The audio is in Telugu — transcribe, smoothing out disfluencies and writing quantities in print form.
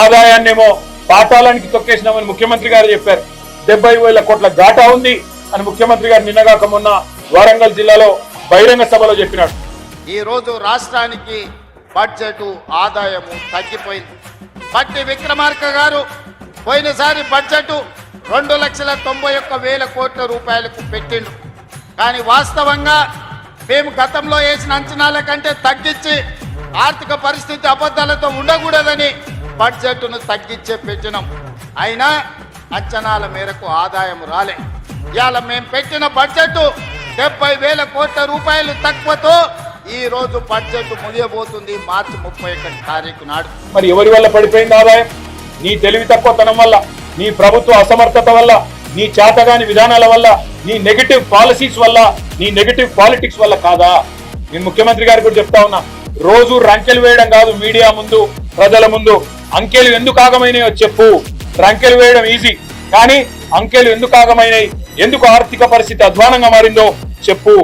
ఆదాయాన్నేమో పాతాళానికి తొక్కేసినామని ముఖ్యమంత్రి గారు చెప్పారు. 70,000 కోట్ల ఘాటా ఉంది అని ముఖ్యమంత్రి గారు నిన్నగాక మొన్న వరంగల్ జిల్లాలో బహిరంగ సభలో చెప్పినాడు. ఈ రోజు రాష్ట్రానికి బడ్జెట్ ఆదాయము తగ్గిపోయింది. బట్టి విక్రమార్క గారు పోయినసారి బడ్జెట్ 2,91,000 కోట్ల రూపాయలకు పెట్టిండు. కానీ వాస్తవంగా మేము గతంలో వేసిన అంచనాల కంటే తగ్గించి ఆర్థిక పరిస్థితి అబద్ధాలతో ఉండకూడదని బడ్జెట్ను తగ్గించే పెట్టినాం. అయినా అంచనాల మేరకు ఆదాయం రాలే. ఇవాళ మేము పెట్టిన బడ్జెట్ 70,000 కోట్ల రూపాయలు తక్కువతో ఈ రోజు బడ్జెట్ ముగియబోతుంది మార్చి 31 తారీఖు నాడు. మరి ఎవరి వల్ల పడిపోయింది ఆదాయం? నీ తెలివి తక్కువతనం వల్ల, నీ ప్రభుత్వ అసమర్థత వల్ల, నీ చేతగాని విధానాల వల్ల, నీ నెగటివ్ పాలసీస్ వల్ల, నీ నెగటివ్ పాలిటిక్స్ వల్ల కాదా? నేను ముఖ్యమంత్రి గారికి కూడా చెప్తా ఉన్నా, రోజు రంకెలు వేయడం కాదు, మీడియా ముందు ప్రజల ముందు అంకెలు ఎందుకు ఆగమైనాయో చెప్పు. రంకెలు వేయడం ఈజీ, కానీ అంకెలు ఎందుకు ఆగమైనాయి, ఎందుకు ఆర్థిక పరిస్థితి అధ్వానంగా మారిందో చెప్పు.